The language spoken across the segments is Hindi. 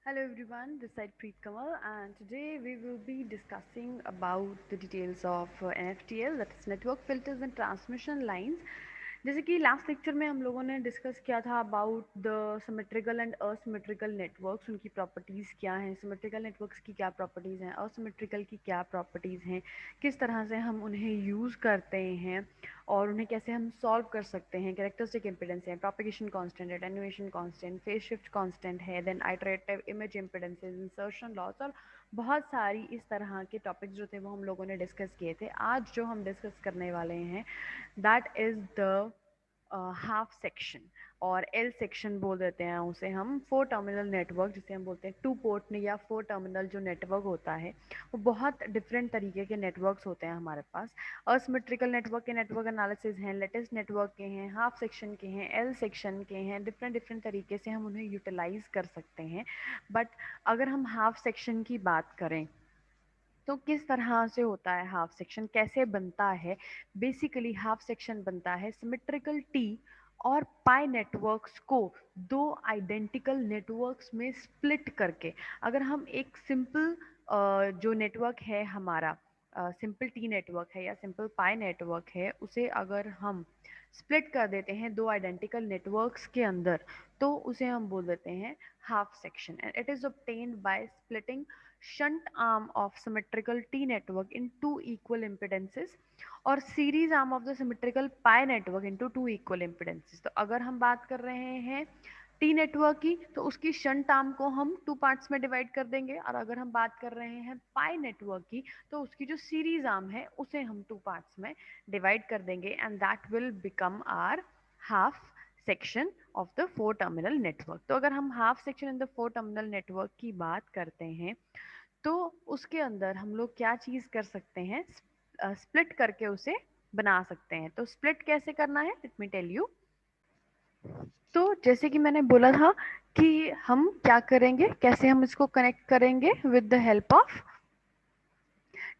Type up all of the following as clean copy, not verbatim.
Hello everyone, this is Preet Kamal and today we will be discussing about the details of NFTL, that is Network Filters and Transmission Lines. जैसे कि लास्ट लेक्चर में हम लोगों ने डिस्कस किया था about the symmetrical and asymmetrical networks, उनकी प्रॉपर्टीज़ क्या हैं, सिमेट्रिकल नेटवर्क्स की क्या प्रॉपर्टीज़ हैं, असिमेट्रिकल की क्या प्रॉपर्टीज़ हैं, किस तरह से हम उन्हें यूज़ करते हैं और उन्हें कैसे हम सॉल्व कर सकते हैं। कैरेक्टरिस्टिक इम्पिडेंस है, प्रोपेगेशन कांस्टेंट है, attenuation constant, phase shift constant है, then iterative image impedances, insertion loss और बहुत सारी इस तरह के टॉपिक्स जो थे वो हम लोगों ने डिस्कस किए थे। आज जो हम डिस्कस करने वाले हैं that is the half section और एल सेक्शन बोल देते हैं उसे हम। फोर टर्मिनल नेटवर्क जिसे हम बोलते हैं टू पोर्ट या फोर टर्मिनल जो नेटवर्क होता है वो बहुत डिफरेंट तरीके के नेटवर्क्स होते हैं हमारे पास। असिमेट्रिकल नेटवर्क के नेटवर्क एनालिसिस हैं, लेटेस्ट नेटवर्क के हैं, हाफ सेक्शन के हैं, एल सेक्शन के हैं, डिफरेंट डिफरेंट तरीके से हम उन्हें यूटिलाइज कर सकते हैं। बट अगर हम हाफ सेक्शन की बात करें तो किस तरह से होता है हाफ सेक्शन, कैसे बनता है। बेसिकली हाफ सेक्शन बनता है सिमेट्रिकल टी और पाई नेटवर्क्स को दो आइडेंटिकल नेटवर्क्स में स्प्लिट करके। अगर हम एक सिंपल जो नेटवर्क है हमारा, सिंपल टी नेटवर्क है या सिंपल पाई नेटवर्क है, उसे अगर हम स्प्लिट कर देते हैं दो आइडेंटिकल नेटवर्क्स के अंदर तो उसे हम बोल देते हैं half section. And it is obtained by splitting shunt arm of symmetrical T network in two equal impedances और series arm of the symmetrical pi network into two equal impedances। तो अगर हम बात कर रहे हैं टी नेटवर्क की तो उसकी शंट आर्म को हम टू पार्ट्स में डिवाइड कर देंगे, और अगर हम बात कर रहे हैं पाई नेटवर्क की तो उसकी जो सीरीज आर्म है उसे हम टू पार्ट्स में डिवाइड कर देंगे and that will become our half section of the four terminal network. तो अगर हम half section in the four terminal network की बात करते हैं तो उसके अंदर हम लोग क्या चीज कर सकते हैं, स्प्लिट करके उसे बना सकते हैं। तो स्प्लिट कैसे करना है, लेट मी टेल यू। तो जैसे कि मैंने बोला था कि हम क्या करेंगे, कैसे हम इसको कनेक्ट करेंगे with the help of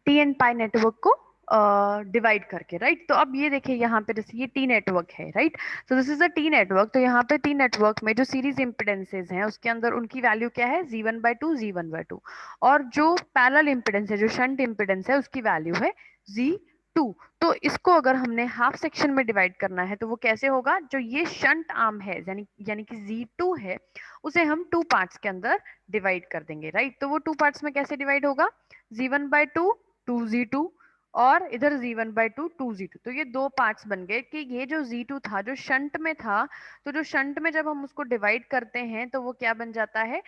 T and pi network को डिवाइड करके, राइट। तो अब ये देखिए यहाँ पे जैसे ये टी नेटवर्क है, right. So this is a T network. तो यहाँ पे टी नेटवर्क में जो सीरीज इम्पिडेंसेज हैं उसके अंदर उनकी वैल्यू क्या है, Z1/2 Z1/2, और जो पैरेलल इम्पिडेंस है, जो शंट इम्पिडेंस है, उसकी वैल्यू है Z2। तो इसको अगर हमने हाफ सेक्शन में डिवाइड करना है तो वो कैसे होगा, जो ये शंट आर्म है यानी यानी कि Z2 है उसे हम टू पार्ट्स के अंदर डिवाइड कर देंगे, राइट। तो वो टू पार्ट्स में कैसे डिवाइड होगा, Z1/2 2Z2 और इधर Z1/2 2Z2। तो ये दो पार्ट्स बन गए कि ये जो Z2 था जो शंट में था, तो जो शंट में जब हम उसको डिवाइड करते हैं तो वो क्या बन जाता है,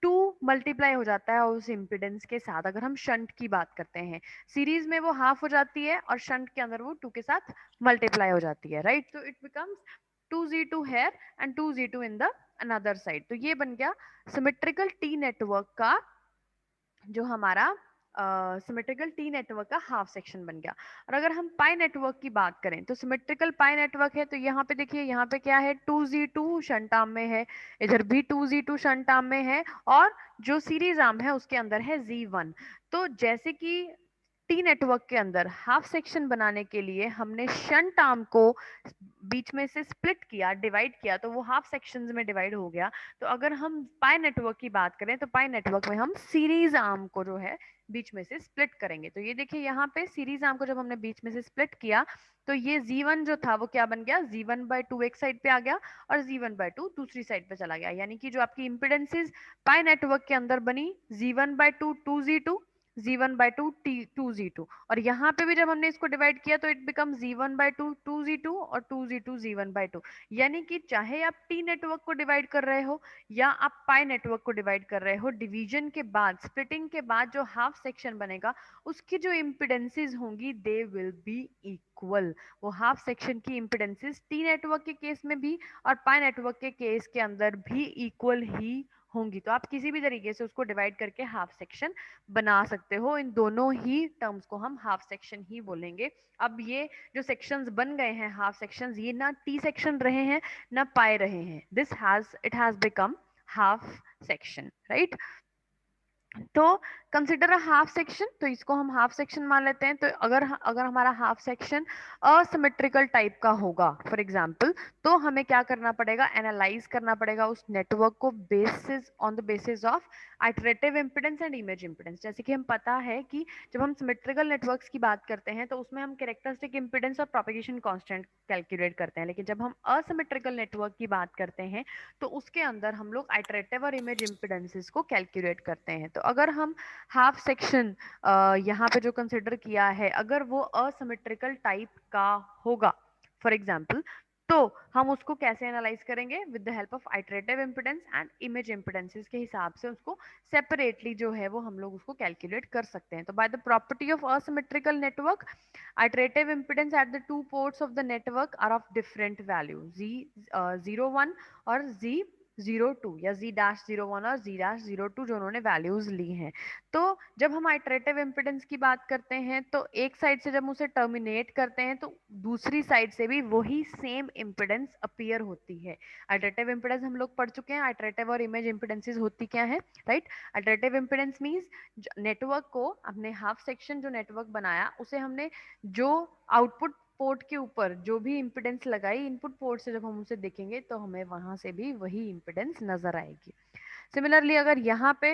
टू मल्टीप्लाई हो जाता है उस इम्पिडेंस के साथ। अगर हम शंट की बात करते हैं, सीरीज में वो हाफ हो जाती है और शंट के अंदर वो टू के साथ मल्टीप्लाई हो जाती है, राइट। तो it becomes 2Z2 here and 2Z2 in the another side. तो ये बन गया सिमेट्रिकल टी नेटवर्क का, जो हमारा सिमेट्रिकल टी नेटवर्क का हाफ सेक्शन बन गया। और अगर हम पाई नेटवर्क की बात करें तो सिमेट्रिकल पाई नेटवर्क है, तो यहाँ पे देखिए यहाँ पे क्या है, 2Z2 शंट आर्म में है, इधर भी 2Z2 शंट आर्म में है, और जो सीरीज आर्म है उसके अंदर है Z1। तो जैसे कि टी नेटवर्क के अंदर हाफ सेक्शन बनाने के लिए हमने शंट आर्म को बीच में से स्प्लिट किया, डिवाइड किया, तो वो हाफ सेक्शंस में डिवाइड हो गया। तो अगर हम पाई नेटवर्क की बात करें तो पाई नेटवर्क में हम सीरीज आर्म को जो है बीच में से स्प्लिट करेंगे। तो ये देखिए यहाँ पे सीरीज आर्म को जब हमने बीच में से स्प्लिट किया तो ये Z1 जो था वो क्या बन गया, Z1/2 एक साइड पे आ गया और Z1/2 दूसरी साइड पे चला गया। यानी कि जो आपकी इम्पिडेंसेस पाई नेटवर्क के अंदर बनी, Z1/2 2Z2, Z1/2 2Z2, और यहाँ पे भी जब हमने इसको डिवाइड किया तो इट बिकम Z1/2 2Z2 और 2Z2 Z1/2। यानी कि चाहे आप टी नेटवर्क को डिवाइड कर रहे हो या आप पाई नेटवर्क को डिवाइड कर रहे हो, डिवीजन के बाद, स्प्लिटिंग के बाद जो हाफ सेक्शन बनेगा उसकी जो इम्पिडेंसेस होंगी दे विल बी इक्वल। वो हाफ सेक्शन की इम्पिडेंसेस टी नेटवर्क के केस में भी और पाई नेटवर्क के केस के अंदर भी इक्वल ही होंगी। तो आप किसी भी तरीके से उसको डिवाइड करके हाफ सेक्शन बना सकते हो। इन दोनों ही टर्म्स को हम हाफ सेक्शन ही बोलेंगे। अब ये जो सेक्शंस बन गए हैं हाफ सेक्शंस, ये ना टी सेक्शन रहे हैं ना पाए रहे हैं, it has become half section, right. तो कंसिडर अ हाफ सेक्शन, तो इसको हम हाफ सेक्शन मान लेते हैं। तो अगर अगर हमारा हाफ सेक्शन असिमेट्रिकल टाइप का होगा फॉर एग्जांपल, तो हमें क्या करना पड़ेगा, एनालाइज करना पड़ेगा उस नेटवर्क को basis on the basis of iterative impedance and image impedance. जैसे कि हम पता है कि जब हम सिमेट्रिकल नेटवर्क्स की बात करते हैं तो उसमें हम कैरेक्टरिस्टिक इम्पिडेंस और प्रोपेगेशन कांस्टेंट कैलकुलेट करते हैं, लेकिन जब हम असिमेट्रिकल नेटवर्क की बात करते हैं तो उसके अंदर हम लोग आइटरेटिव और इमेज इम्पिडेंसेस को कैलकुलेट करते हैं। तो अगर हम हाफ सेक्शन यहाँ पे जो कंसिडर किया है अगर वो असिमेट्रिकल टाइप का होगा फॉर एग्जाम्पल, तो हम उसको कैसे एनालाइज करेंगे, with the help of iterative impedance and image impedances के हिसाब से उसको सेपरेटली जो है वो हम लोग उसको कैलकुलेट कर सकते हैं। तो by the property of asymmetrical network, iterative impedance at the two ports of the network are of different value, z01 और z02 या z-01 और z-02 जो उन्होंने वैल्यूज ली हैं। तो जब हम आइटरेटिव इम्पिडेंस की बात करते हैं तो एक साइड से जब उसे टर्मिनेट करते हैं तो दूसरी साइड से भी वही सेम इम्पिडेंस अपीयर होती है। आइटरेटिव इम्पिडेंस हम लोग पढ़ चुके हैं, आइटरेटिव और इमेज इम्पिडेंसेस होती क्या है, right. Iterative impedance means network को, अपने हाफ सेक्शन जो नेटवर्क बनाया उसे हमने जो आउटपुट पोर्ट के ऊपर जो भी इम्पिडेंस लगाई इनपुट पोर्ट से जब हम उसे देखेंगे तो हमें वहां से भी वही इम्पिडेंस नजर आएगी। सिमिलरली अगर यहाँ पे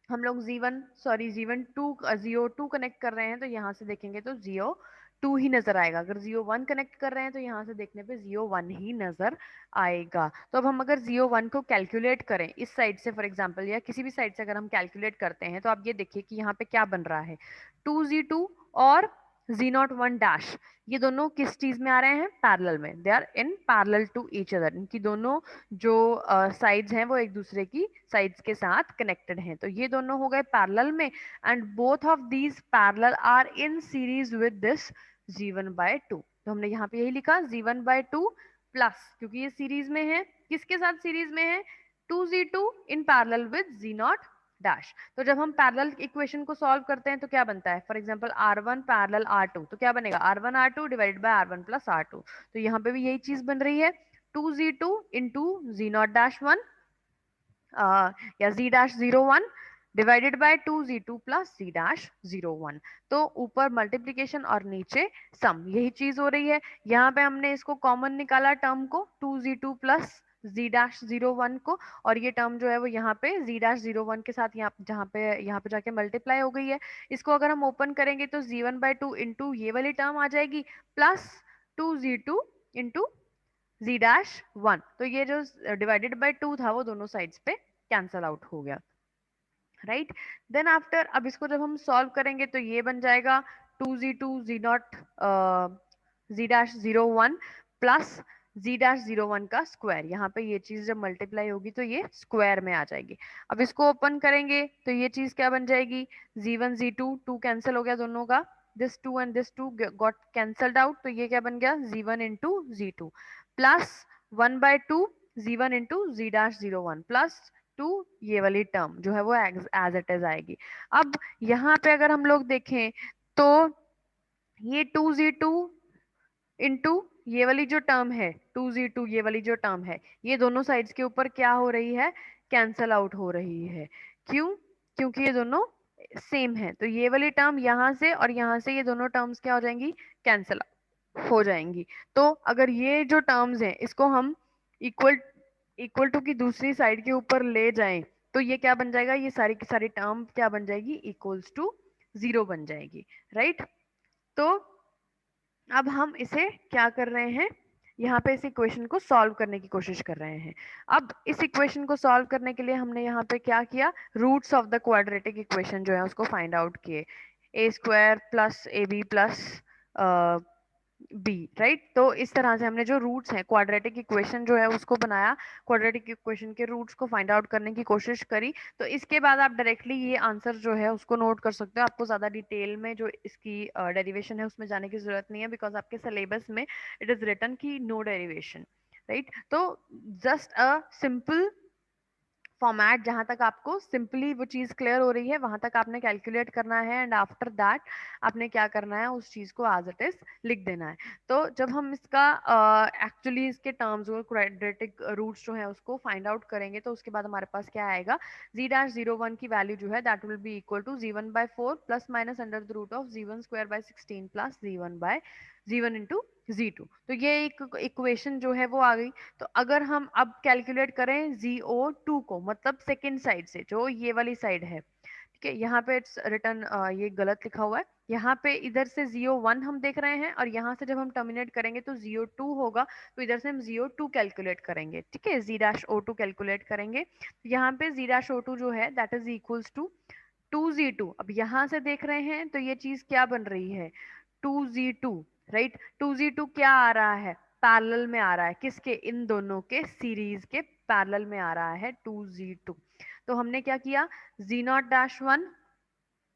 हम लोग G1 टू कनेक्ट कर रहे हैं तो यहाँ से देखेंगे तो G2 ही नजर आएगा। अगर G1 कनेक्ट कर रहे हैं तो यहाँ से देखने पे G1 ही नजर आएगा। तो अब हम अगर G1 को कैलकुलेट करें इस साइड से फॉर एग्जांपल या किसी भी साइड से अगर हम कैलकुलेट करते हैं तो आप ये देखिए कि यहाँ पे क्या बन रहा है, 2Z2 और Z01 डैश, ये दोनों किस चीज में आ रहे हैं, पैरेलल में, they are in parallel to each other. इनकी दोनों जो साइड्स हैं वो एक दूसरे की साइड्स के साथ कनेक्टेड हैं, तो ये दोनों हो गए पैरेलल में, and both of these parallel are in series with this G1/2। तो हमने यहाँ पे यही लिखा G1/2 प्लस, क्योंकि ये सीरीज में है, किसके साथ सीरीज में है, 2Z2 in parallel with Z0 dash. तो जब हम पैरेलल इक्वेशन को सॉल्व करते हैं तो क्या बनता है, for example R1 parallel R2, तो क्या बनेगा, R1R2 divided by R1 plus R2। तो यहाँ पे भी यही चीज बन रही है, 2Z2 इंटू Z0-1 या Z-01 divided by 2Z2 plus Z-01। तो ऊपर मल्टीप्लीकेशन और नीचे सम, यही चीज हो रही है। यहाँ पे हमने इसको कॉमन निकाला टर्म को, 2Z2 प्लस Z-01 को, और ये टर्म जो है वो यहाँ पे Z-01 के साथ यहाँ पे जाके मल्टीप्लाई हो गई है। इसको अगर हम ओपन करेंगे तो Z1/2 इंटू ये वाली टर्म आ जाएगी प्लस 2Z2 इंटू Z-1। तो ये जो डिवाइडेड बाय 2 था वो दोनों साइड्स पे कैंसल आउट हो गया, राइट। देन आफ्टर अब इसको जब हम सॉल्व करेंगे तो ये बन जाएगा 2Z2 Z-01 प्लस Z-01 का स्क्वायर। यहाँ पे ये चीज जब मल्टीप्लाई होगी तो ये स्क्वायर में आ जाएगी। अब इसको ओपन करेंगे तो ये चीज क्या बन जाएगी, Z1 Z2 2 कैंसिल हो गया दोनों का, this 2 and this 2 got cancelled out, तो ये क्या बन गया, Z1 into Z2 plus 1/2 Z1 into Z-01 plus 2 ये वाली टर्म जो है वो एज इट इज आएगी। अब यहाँ पे अगर हम लोग देखें तो ये 2Z2 इंटू ये वाली जो टर्म है, 2Z2 ये वाली जो टर्म है, ये दोनों साइड्स के ऊपर क्या हो रही है, कैंसल आउट हो रही है। क्यों, क्योंकि ये दोनों सेम है, तो ये वाली टर्म यहाँ से और यहाँ से ये दोनों टर्म्स क्या हो जाएंगी, कैंसल हो जाएंगी। तो अगर ये जो टर्म्स हैं इसको हम इक्वल इक्वल टू की दूसरी साइड के ऊपर ले जाएं तो ये क्या बन जाएगा, ये सारी की सारी टर्म क्या बन जाएगी, इक्वल्स टू 0 बन जाएगी, राइट। तो अब हम इसे क्या कर रहे हैं, यहाँ पे इस इक्वेशन को सॉल्व करने की कोशिश कर रहे हैं। अब इस इक्वेशन को सॉल्व करने के लिए हमने यहाँ पे क्या किया, roots of the quadratic equation जो है उसको फाइंड आउट किए, a² plus AB plus B, right. तो इस तरह से हमने जो रूट्स हैं क्वाड्रेटिक इक्वेशन जो है उसको बनाया, क्वाड्रेटिक इक्वेशन के रूट्स को फाइंड आउट करने की कोशिश करी। तो इसके बाद आप डायरेक्टली ये आंसर जो है उसको नोट कर सकते हो, आपको ज्यादा डिटेल में जो इसकी डेरिवेशन है उसमें जाने की जरूरत नहीं है, बिकॉज आपके सिलेबस में इट इज रिटन की नो डेरिवेशन, राइट। तो जस्ट अ सिंपल फॉर्मेट जहां तक आपको सिंपली वो चीज क्लियर हो रही है वहां तक आपने कैलकुलेट करना है, एंड आफ्टर दैट आपने क्या करना है, उस चीज को एज इट इज लिख देना है। तो जब हम इसका एक्चुअली इसके टर्म्स और क्वाड्रेटिक रूट्स जो है उसको फाइंड आउट करेंगे तो उसके बाद हमारे पास क्या आएगा, z-01 की वैल्यू जो है that will be equal to z1/4 plus minus under the root of z1² / 16 plus z1 into z2। तो ये एक इक्वेशन जो है वो आ गई। तो अगर हम अब कैलकुलेट करें ZO2 को, मतलब सेकेंड साइड से, जो ये वाली साइड है, ठीक है, यहाँ पे इट्स रिटर्न, ये गलत लिखा हुआ है, यहाँ पे इधर से ZO1 हम देख रहे हैं और यहाँ से जब हम टर्मिनेट करेंगे तो ZO2 होगा, तो इधर से हम ZO2 कैलकुलेट करेंगे, ठीक है, Z-O2 कैलकुलेट करेंगे। तो यहाँ पे Z-O2 जो है that is equals to 2Z2। अब यहाँ से देख रहे हैं तो ये चीज क्या बन रही है, 2Z2, राइट। 2Z2 क्या आ रहा है, पैरेलल में आ रहा है, किसके, इन दोनों के सीरीज के पैरेलल में आ रहा है 2Z2। तो हमने क्या किया, Z0-1,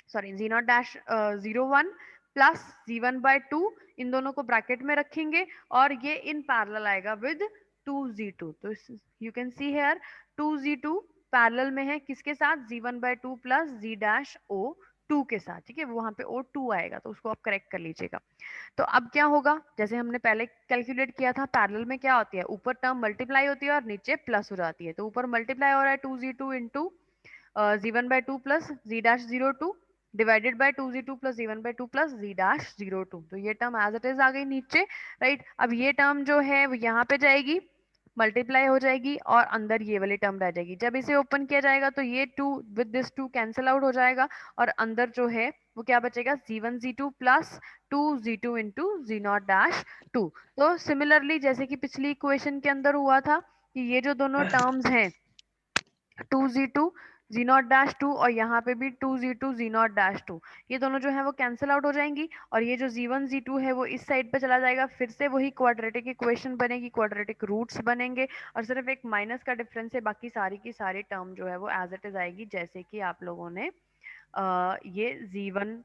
sorry Z0-01 plus Z1/2, इन दोनों को ब्रैकेट में रखेंगे और ये इन पैरेलल आएगा विद 2Z2। तो you can see here 2Z2 parallel में है किसके साथ, Z1/2 प्लस Z-O2 के साथ, ठीक है, वहां पे O2 आएगा तो उसको आप करेक्ट कर लीजिएगा। तो अब क्या होगा, जैसे हमने पहले कैलकुलेट किया था, पैरेलल में क्या होती है, ऊपर टर्म मल्टीप्लाई होती है और नीचे प्लस हो जाती है। तो ऊपर मल्टीप्लाई हो रहा है 2Z2 into Z1/2 plus Z-02 divided by 2Z2 plus Z1/2 plus Z-02। तो ये टर्म एज इट इज आ गई नीचे, राइट। अब ये टर्म जो है वो यहाँ पे जाएगी, मल्टीप्लाई हो जाएगी और अंदर ये वाली टर्म रह जाएगी। जब इसे ओपन किया जाएगा तो ये 2 विद दिस 2 कैंसिल आउट हो जाएगा और अंदर जो है वो क्या बचेगा, Z1Z2 plus 2Z2 into Z0-2। तो सिमिलरली जैसे कि पिछली इक्वेशन के अंदर हुआ था कि ये जो दोनों टर्म्स हैं 2Z2 Z0-2 और यहाँ पे भी 2Z2 Z0-2, ये दोनों जो है वो कैंसिल आउट हो जाएंगी और ये जो Z1 Z2 है वो इस साइड पे चला जाएगा, फिर से वही क्वाड्रेटिक इक्वेशन बनेगी, क्वाड्रेटिक रूट्स बनेंगे और सिर्फ एक माइनस का डिफरेंस है, बाकी सारी की सारी टर्म जो है वो एज इट इज आएगी जैसे कि आप लोगों ने ये Z1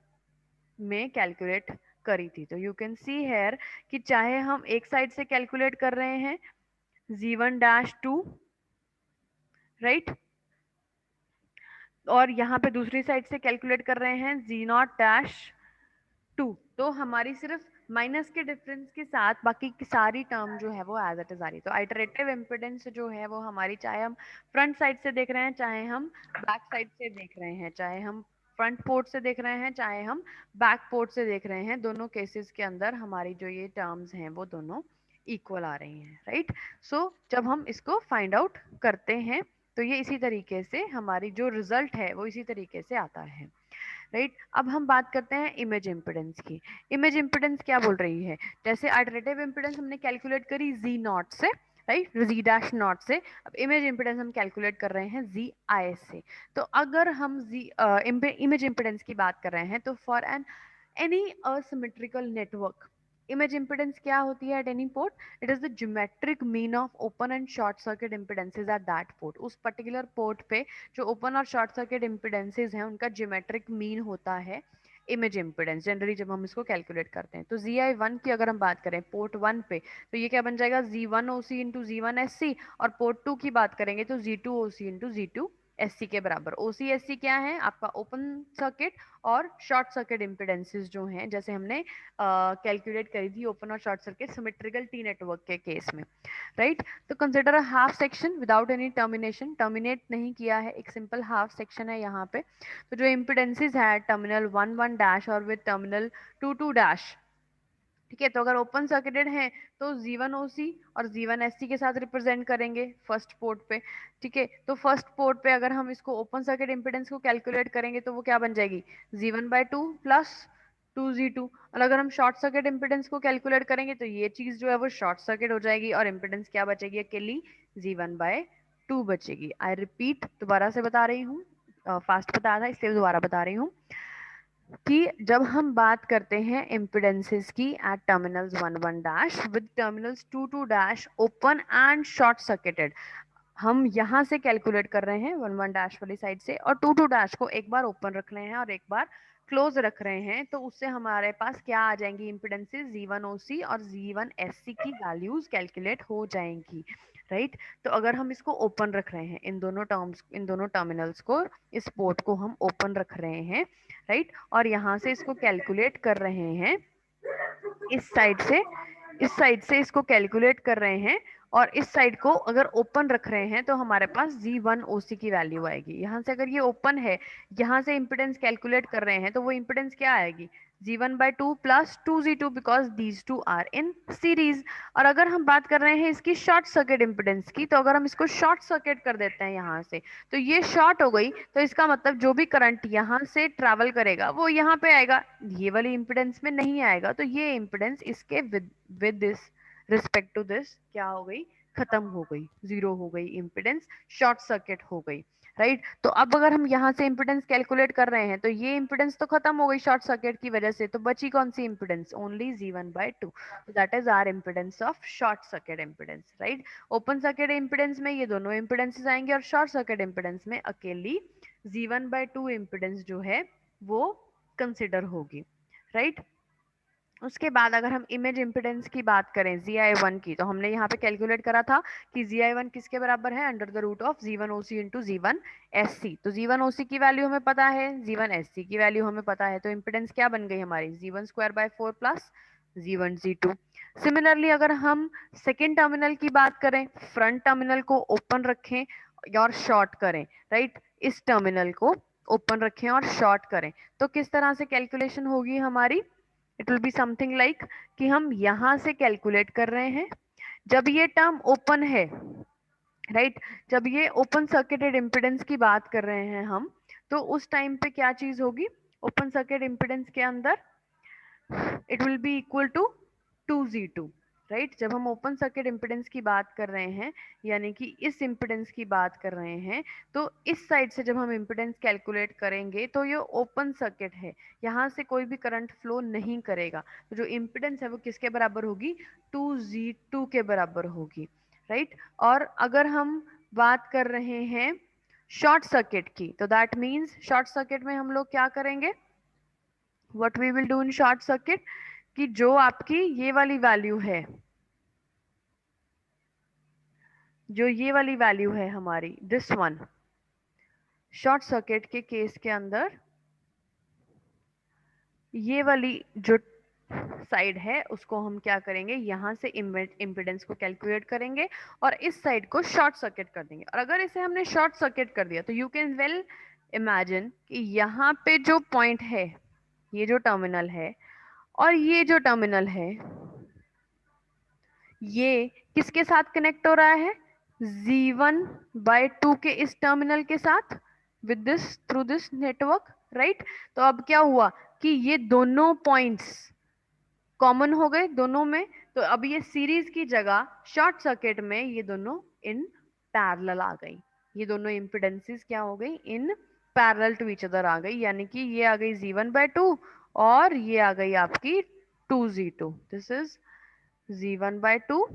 में कैलकुलेट करी थी। तो यू कैन सी हेयर कि चाहे हम एक साइड से कैलकुलेट कर रहे हैं Z1-2, राइट, और यहाँ पे दूसरी साइड से कैलकुलेट कर रहे हैं Z0-2, तो हमारी सिर्फ माइनस के डिफरेंस के साथ बाकी की सारी टर्म जो है वो एज इट इज आ रही। तो आइटरेटिव इम्पिडेंस जो है वो हमारी, चाहे हम फ्रंट साइड से देख रहे हैं, चाहे हम बैक साइड से देख रहे हैं, चाहे हम फ्रंट पोर्ट से देख रहे हैं, चाहे हम बैक पोर्ट से देख रहे हैं, दोनों केसेस के अंदर हमारी जो ये टर्म्स हैं वो दोनों इक्वल आ रही हैं, राइट। सो जब हम इसको फाइंड आउट करते हैं तो ये इसी तरीके से हमारी जो रिजल्ट है वो इसी तरीके से आता है, राइट। अब हम बात करते हैं इमेज इम्पिडेंस की। इमेज इम्पिडेंस क्या बोल रही है, जैसे आइटरेटिव इम्पिडेंस हमने कैलकुलेट करी Z0 से, राइट, Z-0 से। अब इमेज इम्पिडेंस हम कैलकुलेट कर रहे हैं Zi से। तो अगर हम इमेज इम्पिडेंस की बात कर रहे हैं तो for an any asymmetrical network, image impedance क्या होती है at any port, it is the geometric mean of open and short circuit impedances at that port. उस पर्टिकुलर पोर्ट पे जो ओपन और शॉर्ट सर्किट इम्पिडेंसेस हैं उनका ज्योमेट्रिक मीन होता है इमेज इम्पिडेंस, जनरली जब हम इसको कैलकुलेट करते हैं। तो Zi1 की अगर हम बात करें पोर्ट 1 पे तो ये क्या बन जाएगा, Z1OC इंटू Z1SC, और पोर्ट 2 की बात करेंगे तो Z2OC इंटू Z2SC के बराबर। OC-SC क्या है आपका, ओपन सर्किट और शॉर्ट सर्किट इम्पिडेंसेस जो हैं, जैसे हमने कैलकुलेट करी थी ओपन और short circuit symmetrical T network के केस में, राइट। तो consider a half section without any termination, terminate नहीं किया है, एक सिंपल हाफ सेक्शन है यहाँ पे। तो जो इम्पिडेंसेस है टर्मिनल 1 डैश और विद टर्मिनल 2 डैश, ठीक है, तो अगर ओपन सर्किटेड है तो Z1OC और Z1SC के साथ रिप्रेजेंट करेंगे फर्स्ट पोर्ट पे, ठीक है। तो फर्स्ट पोर्ट पे अगर हम इसको ओपन सर्किट इम्पिडेंस को कैलकुलेट करेंगे तो वो क्या बन जाएगी, Z1/2 प्लस 2Z2। और अगर हम शॉर्ट सर्किट इम्पिडेंस को कैलकुलेट करेंगे तो ये चीज जो है वो शॉर्ट सर्किट हो जाएगी और इम्पिडेंस क्या बचेगी, अकेली Z1/2 बचेगी। आई रिपीट, दोबारा से बता रही हूँ, फास्ट बताया था इसलिए दोबारा बता रही हूँ कि जब हम बात करते हैं इम्पिडेंसेस की at terminals 1 dash with terminals 2 dash open and short circuited, हम यहाँ से कैलकुलेट कर रहे हैं 1 डैश वाली साइड से और 2 डैश को एक बार ओपन रख रहे हैं और एक बार क्लोज रख रहे हैं, तो उससे हमारे पास क्या आ जाएंगी इम्पिडेंसेस, Z1OC और Z1SC की वैल्यूज कैलकुलेट हो जाएंगी, राइट। तो अगर हम इसको ओपन रख रहे हैं, इन दोनों टर्मिनल्स को, इस पोर्ट को हम ओपन रख रहे हैं, राइट, और यहाँ से इसको कैलकुलेट कर रहे हैं, इस साइड से इसको कैलकुलेट कर रहे हैं, और इस साइड को अगर ओपन रख रहे हैं तो हमारे पास G1 OC की वैल्यू आएगी। यहाँ से अगर ये ओपन है, यहाँ से इम्पिडेंस कैलकुलेट कर रहे हैं, तो वो इम्पिडेंस क्या आएगी, G1/2 plus 2Z2 because these two are in series. और अगर हम बात कर रहे हैं इसकी शॉर्ट सर्किट इम्पिडेंस की, तो अगर हम इसको शॉर्ट सर्किट कर देते हैं यहाँ से, तो ये शॉर्ट हो गई, तो इसका मतलब जो भी करंट यहाँ से ट्रैवल करेगा वो यहाँ पे आएगा, ये वाली इम्पिडेंस में नहीं आएगा। तो ये इम्पिडेंस इसके with this respect to this क्या हो गई, खत्म हो गई, जीरो हो गई, इम्पिडेंस शॉर्ट सर्किट हो गई, राइट। तो अब अगर हम यहाँ से इम्पिडेंस कैलकुलेट कर रहे हैं, तो ये इम्पिडेंस तो खत्म हो गई शॉर्ट सर्किट की वजह से, तो बची कौन सी impedance, only G1/2। That is r impedance of short circuit impedance, right. Open circuit impedance में ये दोनों इम्पिडेंसेस आएंगे, और शॉर्ट सर्किट इम्पिडेंस में अकेली G1/2 इम्पिडेंस जो है वो कंसिडर होगी, राइट। उसके बाद अगर हम इमेज इम्पिडेंस की बात करें Zi1 की, तो हमने यहाँ पे कैलकुलेट करा था कि Zi1 किसके बराबर है, under the root of G1 OC into G1 SC। तो G1 OC की वैल्यू हमें पता है, G1 SC की वैल्यू हमें पता है, तो इम्पिडेंस क्या बन गई हमारी, G1/4 plus G1 G2। Similarly अगर हम सेकेंड टर्मिनल की बात करें, फ्रंट टर्मिनल को ओपन रखें और शॉर्ट करें, राइट, इस टर्मिनल को ओपन रखें और शॉर्ट करें, तो किस तरह से कैलकुलेशन होगी हमारी, it will be something like कि हम यहां से कैलकुलेट कर रहे हैं, जब ये टर्म ओपन है, राइट, जब ये ओपन सर्किटेड इम्पिडेंस की बात कर रहे हैं हम, तो उस टाइम पे क्या चीज होगी, ओपन सर्किट इम्पिडेंस के अंदर it will be equal to 2Z2, right. जब हम ओपन सर्किट इम्पिडेंस की बात कर रहे हैं, यानी कि इस इम्पिडेंस की बात कर रहे हैं, तो इस साइड से जब हम इम्पिडेंस कैलकुलेट करेंगे तो ये ओपन सर्किट है, यहाँ से कोई भी करंट फ्लो नहीं करेगा, तो जो इम्पिडेंस है वो किसके बराबर होगी, 2Z2 के बराबर होगी, राइट। और अगर हम बात कर रहे हैं शॉर्ट सर्किट की, तो दैट मीन्स शॉर्ट सर्किट में हम लोग क्या करेंगे, what we will do in short circuit, कि जो आपकी ये वाली वैल्यू है, जो ये वाली वैल्यू है हमारी, दिस वन, शॉर्ट सर्किट के केस के अंदर ये वाली जो साइड है उसको हम क्या करेंगे, यहां से इम्पिडेंस को कैलकुलेट करेंगे और इस साइड को शॉर्ट सर्किट कर देंगे। और अगर इसे हमने शॉर्ट सर्किट कर दिया, तो यू कैन वेल इमेजिन कि यहाँ पे जो पॉइंट है, ये जो टर्मिनल है और ये जो टर्मिनल है, ये किसके साथ कनेक्ट हो रहा है, G1/2 के इस टर्मिनल के साथ, with this through this network, right. तो अब क्या हुआ कि ये दोनों पॉइंट्स कॉमन हो गए दोनों में, तो अब ये सीरीज की जगह शॉर्ट सर्किट में ये दोनों इन पैरेलल आ गई, ये दोनों इम्पिडेंसेस क्या हो गई, in parallel to each other आ गई, यानी कि ये आ गई G1/2 और ये आ गई आपकी 2Z2। This is G1/2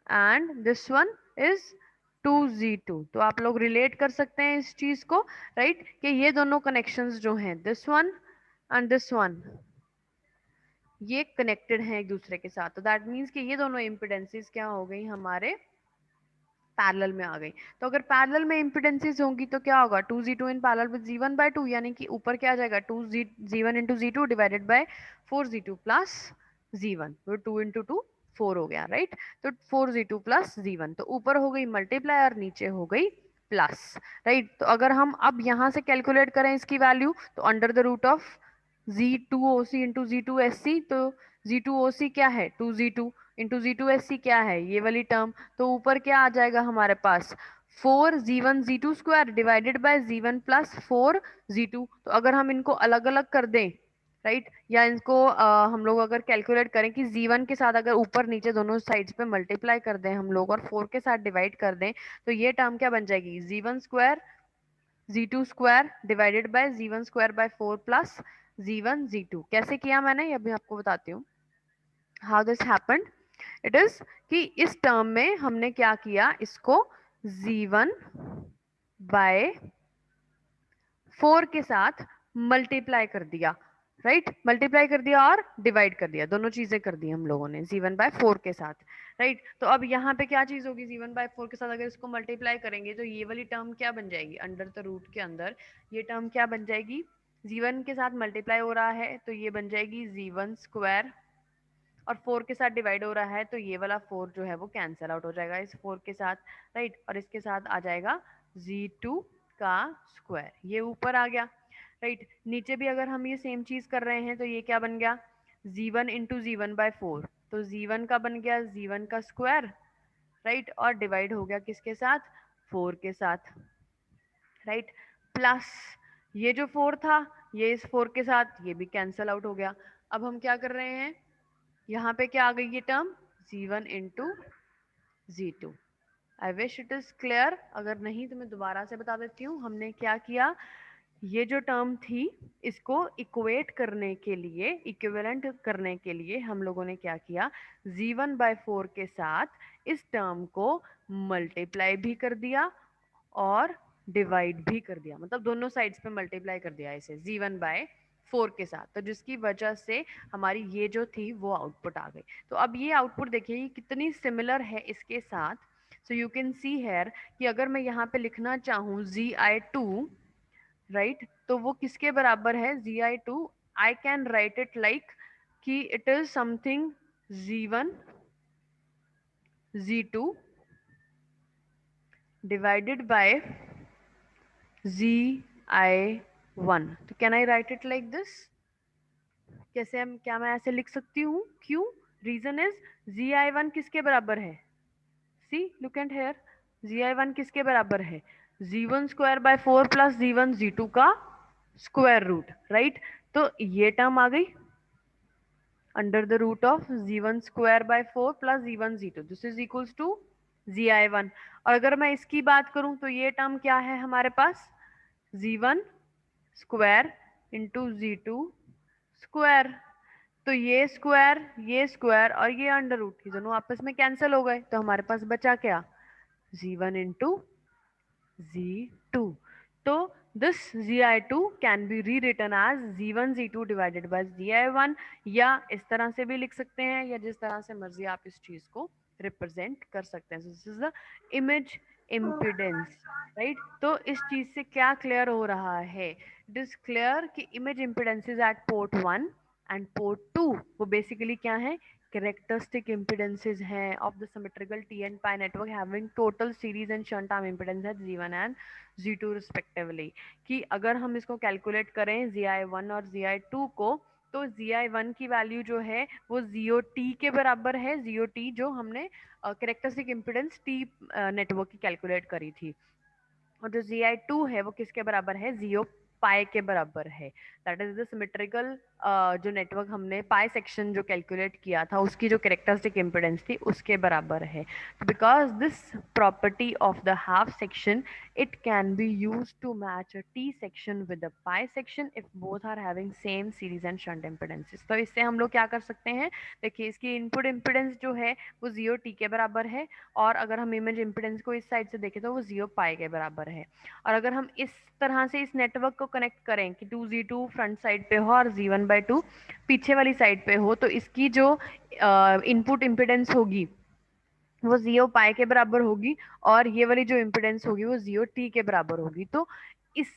and this one is 2Z2। तो आप लोग रिलेट कर सकते हैं इस चीज को, राइट, कि ये दोनों कनेक्शंस जो हैं, this one and this one, ये कनेक्टेड हैं एक दूसरे के साथ, तो दैट मीन्स कि ये दोनों इम्पिडेंसेस क्या हो गई हमारे पैरेलल में आ गई। तो अगर पैरेलल में इम्पिडेंसेस होंगी तो क्या होगा, 2Z2 in parallel with G1/2, यानी कि ऊपर क्या आ जाएगा, 2Z1 into Z2 divided by 4Z2 plus Z1, तो 2 इंटू 2 4 हो गया, राइट। तो 4Z2 प्लस Z1, तो ऊपर हो गई मल्टीप्लाई और नीचे हो गई प्लस, राइट। तो अगर हम अब यहाँ से कैलकुलेट करें इसकी वैल्यू, तो under the root of Z2OC into Z2SC, तो Z2OC क्या है, 2Z2 इंटू Z2SC क्या है, ये वाली टर्म, तो ऊपर क्या आ जाएगा हमारे पास, 4Z1 Z2 square divided by Z1 plus 4Z2। तो अगर हम इनको अलग अलग कर दें, राइट, या इनको हम लोग अगर कैलकुलेट करें कि Z1 के साथ अगर ऊपर नीचे दोनों साइड्स पे मल्टीप्लाई कर दें हम लोग और 4 के साथ डिवाइड कर दें, तो ये टर्म क्या बन जाएगी, Z1 square Z2 square divided by Z1 square by 4 plus Z1 Z2। कैसे किया मैंने, ये भी आपको बताती हूँ how this happened. It is कि इस टर्म में हमने क्या किया, इसको Z1 बाय 4 के साथ मल्टीप्लाई कर दिया, राइट, मल्टीप्लाई कर दिया और डिवाइड कर दिया, दोनों चीजें कर दी हम लोगों ने z1/4 के साथ। राइट, तो अब यहाँ पे क्या चीज होगी, z1/4 के साथ अगर इसको मल्टीप्लाई करेंगे तो ये वाली टर्म क्या बन जाएगी, अंडर द रूट के अंदर ये टर्म क्या बन जाएगी, z1 के साथ मल्टीप्लाई हो रहा है तो ये बन जाएगी z1 स्क्वायर, और 4 के साथ डिवाइड हो रहा है तो ये वाला 4 जो है वो कैंसिल आउट हो जाएगा इस 4 के साथ। राइट, और इसके साथ आ जाएगा z2 का स्क्वायर, ये ऊपर आ गया। राइट, नीचे भी अगर हम ये सेम चीज कर रहे हैं तो ये क्या बन गया, z1 इंटू z1/4, तो z1 का बन गया z1 का स्क्वायर। राइट, और डिवाइड हो गया किसके साथ, 4 के साथ। राइट, प्लस ये जो 4 था ये इस 4 के साथ ये भी कैंसिल आउट हो गया। अब हम क्या कर रहे हैं, यहाँ पे क्या आ गई ये term z1 into z2। I wish it is clear, अगर नहीं तो मैं दोबारा से बता देती हूँ हमने क्या किया। ये जो टर्म थी इसको इक्वेट करने के लिए, इक्विवेलेंट करने के लिए हम लोगों ने क्या किया, z1/4 के साथ इस टर्म को मल्टीप्लाई भी कर दिया और डिवाइड भी कर दिया, मतलब दोनों साइड्स पे मल्टीप्लाई कर दिया इसे z1/4 के साथ, तो जिसकी वजह से हमारी ये जो थी वो आउटपुट आ गई। तो अब ये आउटपुट देखिए ये कितनी सिमिलर है इसके साथ। So you can see here कि अगर मैं यहाँ पे लिखना चाहूँ Zi2, राइट, तो वो किसके बराबर है Zi2, I can write it like कि it is something z1 z2 divided by Zi1। तो can I write it like this, कैसे हम, क्या मैं ऐसे लिख सकती हूँ, क्यों, रीजन इज Zi1 किसके बराबर है, see look and hair, Zi1 किसके बराबर है, z1 स्क्वायर/4 प्लस z1 z2 का स्क्वायर रूट। राइट, तो ये टर्म आ गई under the root of z1 स्क्वायर/4 plus z1 z2, this is equals to Zi1। और अगर मैं इसकी बात करूं तो ये टर्म क्या है हमारे पास, z1 square into z2 square, तो ये स्क्वायर और ये अंडर रूट, ये दोनों आपस में कैंसिल हो गए, तो हमारे पास बचा क्या, z1 इंटू z2। तो this Zi2 can be rewritten as z1 z2 divided by Zi1, या इस तरह से भी लिख सकते हैं, या जिस तरह से मर्जी आप इस चीज को रिप्रेजेंट कर सकते हैं। This is the image impedance. Right, तो इस चीज से क्या क्लियर हो रहा है, इट इज क्लियर कि image impedances at port 1 and port 2 वो बेसिकली क्या है, characteristic impedances हैं of the symmetrical T and pi network having total series and shunt arm impedance at Z1 and Z2 respectively। कि अगर हम इसको कैलकुलेट करें Zi1 और Zi2 को, तो Zi1 की वैल्यू जो है वो ZOT के बराबर है, ZOT जो हमने कैरेक्टरिस्टिक इम्पिडेंस T नेटवर्क की कैलकुलेट करी थी, और जो Zi2 है वो किसके बराबर है, ZO पाई के बराबर है। दैट इज द सिमेट्रिकल जो नेटवर्क हमने पाई सेक्शन जो कैलकुलेट किया था उसकी जो कैरेक्टरिस्टिक इम्पिडेंस थी उसके बराबर है। Because this property of the half section it can be use to match a T section with a pi section if both are having same series and shunt impedances. तो इससे हम लोग क्या कर सकते हैं, देखिए इसकी इनपुट इम्पिडेंस जो है वो ZOT के बराबर है, और अगर हम इमेज इम्पिडेंस को इस साइड से देखें तो वो ZO पाई के बराबर है। और अगर हम इस तरह से इस नेटवर्क को कनेक्ट करें कि 2Z2 फ्रंट साइड पे हो और Z1/2 पीछे वाली साइड पे हो, तो इसकी जो इनपुट इम्पिडेंस होगी वो ZO पाई के बराबर होगी, और ये वाली जो इम्पिडेंस होगी वो ZOT के बराबर होगी। तो इस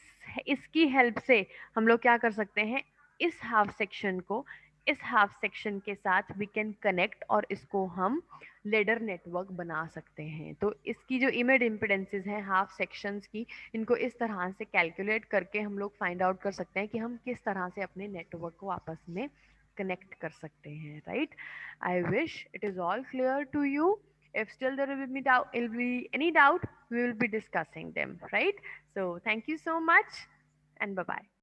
इसकी हेल्प से हम लोग क्या कर सकते हैं, इस हाफ सेक्शन को इस हाफ सेक्शन के साथ वी कैन कनेक्ट और इसको हम लेडर नेटवर्क बना सकते हैं। तो इसकी जो इमेज इम्पिडेंसेस हैं हाफ सेक्शंस की, इनको इस तरह से कैलकुलेट करके हम लोग फाइंड आउट कर सकते हैं कि हम किस तरह से अपने नेटवर्क को आपस में कनेक्ट कर सकते हैं। Right, I wish it is all clear to you. If still there will be any doubt, we will be discussing them, right? So thank you so much and bye bye.